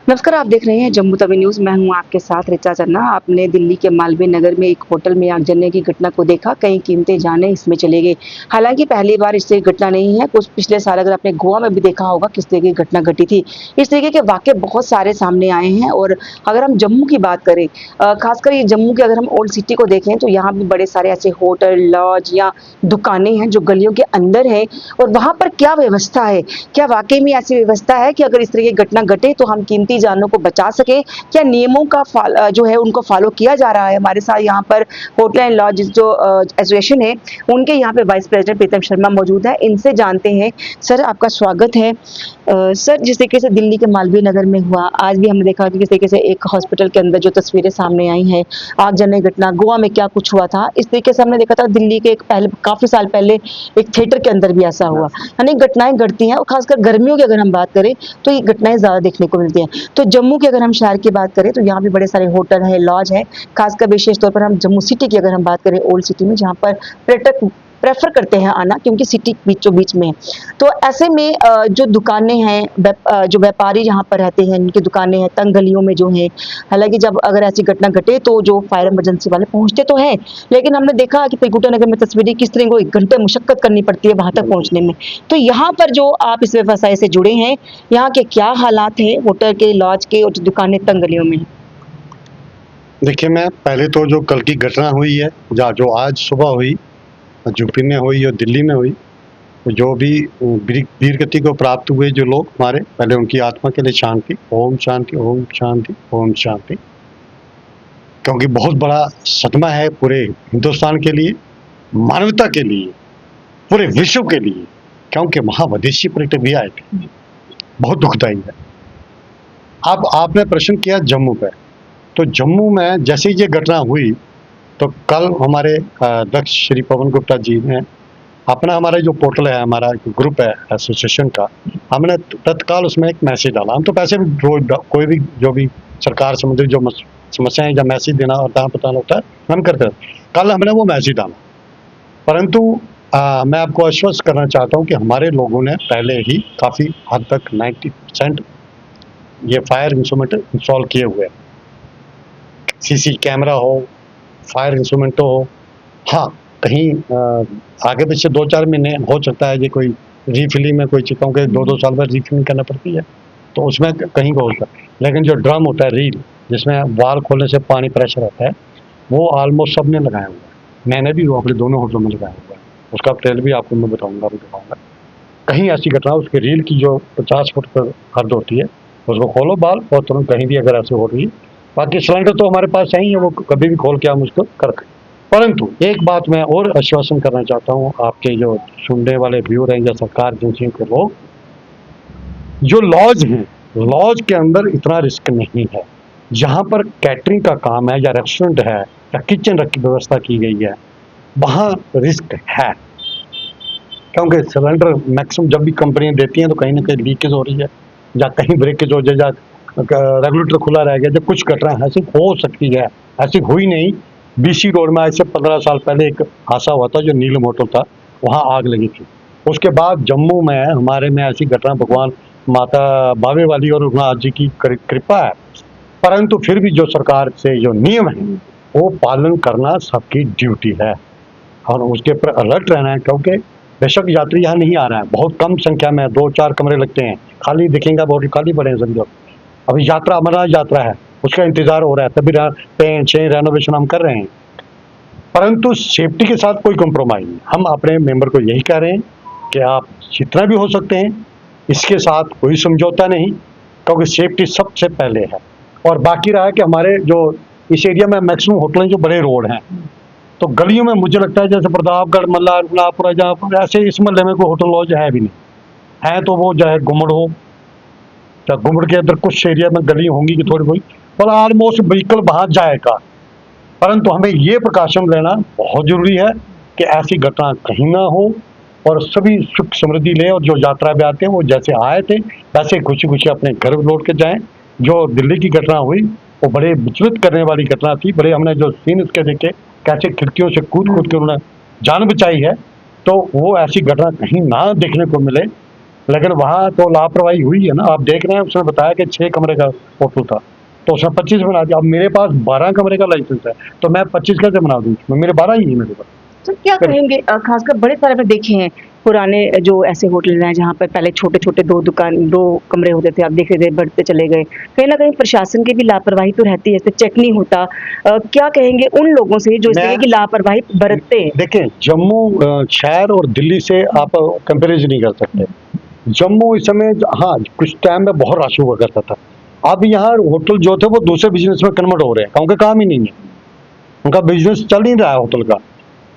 नमस्कार, आप देख रहे हैं जम्मू तवी न्यूज़। मैं हूं आपके साथ ऋचा चन्ना। आपने दिल्ली के मालवीय नगर में एक होटल में आग जलने की घटना को देखा, कई कीमती जानें इसमें चली गई। हालांकि पहली बार इस तरह की घटना नहीं है, कुछ पिछले साल अगर आपने गोवा में भी देखा होगा किस तरह की घटना घटी थी। इस तरीके के वाक़ये बहुत सारे सामने आए हैं। और अगर हम जम्मू की बात करें, खासकर ये जम्मू की अगर हम ओल्ड सिटी को देखें तो यहाँ भी बड़े सारे ऐसे होटल, लॉज या दुकानें हैं जो गलियों के अंदर है। और वहाँ पर क्या व्यवस्था है? क्या वाक़ई में ऐसी व्यवस्था है कि अगर इस तरह की घटना घटे तो हम कीमती जानों को बचा सके? क्या नियमों का जो है उनको फॉलो किया जा रहा है? हमारे साथ यहाँ पर होटल एंड लॉज जो एसोसिएशन है, उनके यहाँ पे वाइस प्रेसिडेंट प्रीतम शर्मा मौजूद है। इनसे जानते हैं। सर, आपका स्वागत है। सर, जिस तरीके से दिल्ली के मालवीय नगर में हुआ, आज भी हमने देखा कि किस तरीके से एक हॉस्पिटल के अंदर जो तस्वीरें सामने आई हैं, आग जलने की घटना, गोवा में क्या कुछ हुआ था, इस तरीके से हमने देखा था दिल्ली के एक पहले काफी साल पहले एक थिएटर के अंदर भी ऐसा हुआ। अनेक घटनाएं घटती हैं और खासकर गर्मियों की अगर हम बात करें तो ये घटनाएं ज्यादा देखने को मिलती हैं। तो जम्मू की अगर हम शहर की बात करें तो यहाँ भी बड़े सारे होटल है, लॉज है। खासकर विशेष तौर पर हम जम्मू सिटी की अगर हम बात करें, ओल्ड सिटी में, जहाँ पर पर्यटक प्रेफर करते हैं आना, क्योंकि सिटी बीचों बीच में है। तो ऐसे में जो दुकानें हैं, जो व्यापारी यहाँ पर रहते हैं, इनकी दुकानें हैं तंग गलियों में जो है। हालांकि जब अगर ऐसी घटना घटे तो जो फायर इमरजेंसी वाले पहुंचते तो हैं, लेकिन हमने देखा कि त्रिकुटा नगर में तस्वीरें किस तरह को 1 घंटे मुशक्कत करनी पड़ती है वहां तक पहुंचने में। तो यहाँ पर जो आप इस व्यवसाय से जुड़े हैं, यहाँ के क्या हालात हैं, होटल के, लॉज के और जो दुकानें तंग गलियों में हैं? देखिए, मैं पहले तो जो कल की घटना हुई है, जो आज सुबह हुई, यूपी में हुई और दिल्ली में हुई, तो जो भी वीर गति को प्राप्त हुए जो लोग हमारे, पहले उनकी आत्मा के लिए शांति, ओम शांति, ओम शांति, ओम शांति। क्योंकि बहुत बड़ा सदमा है पूरे हिंदुस्तान के लिए, मानवता के लिए, पूरे विश्व के लिए, क्योंकि वहाँ विदेशी पर्यटक भी आए थे। बहुत दुखदायी है। अब आपने प्रश्न किया जम्मू पे, तो जम्मू में जैसे ही ये घटना हुई तो कल हमारे अध्यक्ष श्री पवन गुप्ता जी ने अपना, हमारा जो पोर्टल है, हमारा ग्रुप है एसोसिएशन का, हमने तत्काल उसमें एक मैसेज डाला। हम तो पैसे भी रोज कोई भी जो भी सरकार संबंधित जो समस्याएं या मैसेज देना और दाम बताना होता है हम करते हैं। कल हमने वो मैसेज डाला, परंतु मैं आपको आश्वस्त करना चाहता हूँ कि हमारे लोगों ने पहले ही काफ़ी हद तक 90% ये फायर इंस्ट्रूमेंट इंस्टॉल किए हुए हैं। सीसी कैमरा हो, फायर इंस्ट्रूमेंट हो। हाँ, कहीं आगे पीछे 2-4 महीने हो सकता है, ये कोई रीफिलिंग में कोई चीज़ों के 2-2 साल बाद रीफिलिंग करना पड़ती है, तो उसमें कहीं का होता है। लेकिन जो ड्रम होता है रील, जिसमें वाल खोलने से पानी प्रेशर आता है, वो ऑलमोस्ट सबने लगाया हुआ है। मैंने भी वो अपने दोनों होटलों में लगाया हुआ है। उसका ट्रेल भी आपको मैं बताऊँगा, भी दिखाऊँगा। कहीं ऐसी घटना, उसकी रील की जो 50 फुट पर हद होती है, उसको खोलो बाल और तुरंत कहीं भी अगर ऐसे हो रही है। बाकी सिलेंडर तो हमारे पास है ही है, वो कभी भी खोल के हम उसको करते हैं। परंतु एक बात मैं और आश्वासन करना चाहता हूँ आपके जो सुनने वाले व्यूअर हैं या सरकार एजेंसियों के लोग, जो लॉज हैं, लॉज के अंदर इतना रिस्क नहीं है। जहाँ पर कैटरिंग का काम है या रेस्टोरेंट है या किचन की व्यवस्था की गई है, वहाँ रिस्क है। क्योंकि सिलेंडर मैक्सिमम जब भी कंपनियां देती हैं तो कहीं ना कहीं लीकेज हो रही है, या कहीं ब्रेकेज हो जाए, या रेगुलेटर खुला रह गया, जब कुछ घटना ऐसी हो सकती है। ऐसी हुई नहीं। बीसी रोड में आज से 15 साल पहले एक हादसा हुआ था, जो नीलम होटल था, वहाँ आग लगी थी। उसके बाद जम्मू में हमारे में ऐसी घटना भगवान माता बावे वाली और उन्नाथ जी की कृपा है। परंतु फिर भी जो सरकार से जो नियम है वो पालन करना सबकी ड्यूटी है और उसके पर अलर्ट रहना है। क्योंकि बेशक यात्री यहाँ नहीं आ रहा है, बहुत कम संख्या में 2-4 कमरे लगते हैं, खाली दिखेंगे, होटल खाली पड़े हैं समझो। अभी यात्रा, अमरनाथ यात्रा है, उसका इंतजार हो रहा है, तभी पेंट चेंज रेनोवेशन हम कर रहे हैं। परंतु सेफ्टी के साथ कोई कॉम्प्रोमाइज नहीं। हम अपने मेंबर को यही कह रहे हैं कि आप जितना भी हो सकते हैं इसके साथ कोई समझौता नहीं, क्योंकि सेफ्टी सबसे पहले है। और बाकी रहा कि हमारे जो इस एरिया में मैक्सिमम होटल जो बड़े रोड हैं, तो गलियों में मुझे लगता है जैसे प्रतापगढ़, मल्लार, गुलाबपुरा, जहाँ ऐसे इस मोहल्ले में कोई होटल लॉज है भी नहीं है। तो वो चाहे गुम्मड़ हो, या गुम्मड़ के अंदर कुछ एरिया में गली होंगी कि थोड़ी बहुत, और ऑलमोस्ट व्हीकल वहाँ जाएगा। परंतु हमें ये प्रिकॉशन लेना बहुत जरूरी है कि ऐसी घटना कहीं ना हो और सभी सुख समृद्धि ले, और जो यात्रा पे आते हैं वो जैसे आए थे वैसे खुशी खुशी अपने घर लौट के जाएं। जो दिल्ली की घटना हुई वो बड़े विचलित करने वाली घटना थी। बड़े हमने जो सीन उसके देखे, कैसे खिड़कियों से कूद कूद के उन्होंने जान बचाई है, तो वो ऐसी घटना कहीं ना देखने को मिले। लेकिन वहाँ तो लापरवाही हुई है ना, आप देख रहे हैं उसने बताया कि 6 कमरे का होटल था, तो उसने 25 बना दिया। अब मेरे पास 12 कमरे का लाइसेंस है, तो मैं 25 कैसे बना दूँ? मेरे 12 ही है मेरे पास। तो क्या फिर कहेंगे खासकर बड़े सारे में देखे हैं पुराने जो ऐसे होटल हैं जहाँ पर पहले छोटे-छोटे 2 कमरे होते थे, अब धीरे-धीरे बढ़ते चले गए। कहीं न कहीं प्रशासन की भी लापरवाही तो रहती है, जैसे चेक नहीं होता। क्या कहेंगे उन लोगों से जो इस मैं तरीके की लापरवाही बरतते हैं? देखिए, जम्मू शहर और दिल्ली से आप कंपैरिज़न नहीं कर सकते। जम्मू इस समय हाँ, कुछ टाइम में बहुत रश हुआ करता था। अब यहाँ होटल जो थे वो दूसरे बिज़नेस में कन्वर्ट हो रहे हैं, क्योंकि काम ही नहीं है। उनका बिज़नेस चल नहीं रहा है होटल का।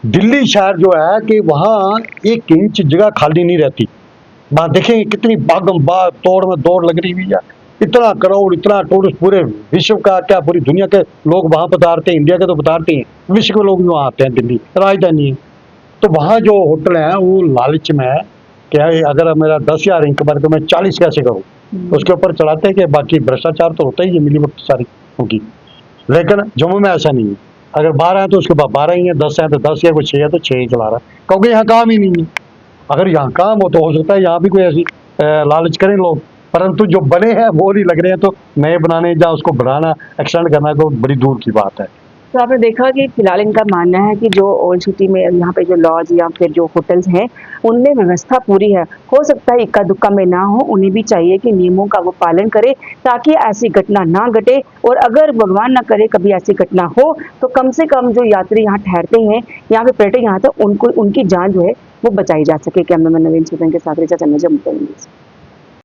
दिल्ली शहर जो है कि वहाँ 1 इंच जगह खाली नहीं रहती। वहाँ देखेंगे कितनी भागम-भाग, तोड़ में दौड़ लग रही हुई है। इतना क्राउड, इतना टूरिस्ट, पूरे विश्व का क्या पूरी दुनिया के लोग वहाँ पधारते हैं, इंडिया के तो पधारते हैं, विश्व के लोग भी वहाँ आते हैं, दिल्ली राजधानी है। तो वहाँ जो होटल है वो लालच में है कि अगर मेरा 10,000 इनकम है तो मैं 40 कैसे करूँ? उसके ऊपर चढ़ाते हैं कि बाकी भ्रष्टाचार तो होता ही है, मिलीभगत सारी उनकी। लेकिन जम्मू में ऐसा नहीं है। अगर 12 हैं तो उसके बाद 12 ही है, 10 हैं तो 10 या कोई 6 है तो 6 ही चला रहा है, क्योंकि यहाँ काम ही नहीं है। अगर यहाँ काम हो तो हो सकता है यहाँ भी कोई ऐसी लालच करें लोग, परंतु जो बने हैं वो नहीं लग रहे हैं, तो नए बनाने या उसको बढ़ाना, एक्सटेंड करना तो बड़ी दूर की बात है। तो आपने देखा कि फिलहाल इनका मानना है कि जो ओल्ड सिटी में यहाँ पे जो लॉज या फिर जो होटल्स हैं, उनमें व्यवस्था पूरी है। हो सकता है इक्का-दुक्का में ना हो, उन्हें भी चाहिए कि नियमों का वो पालन करें ताकि ऐसी घटना ना घटे और अगर भगवान ना करे कभी ऐसी घटना हो, तो कम से कम जो यात्री यहाँ ठहरते हैं, यहाँ पे पर्यटक यहाँ तक उनको उनकी जान जो है वो बचाई जा सके। कैमरामैन नवीन सूदन के साथ ऋचा चन्ना, जम्मू से।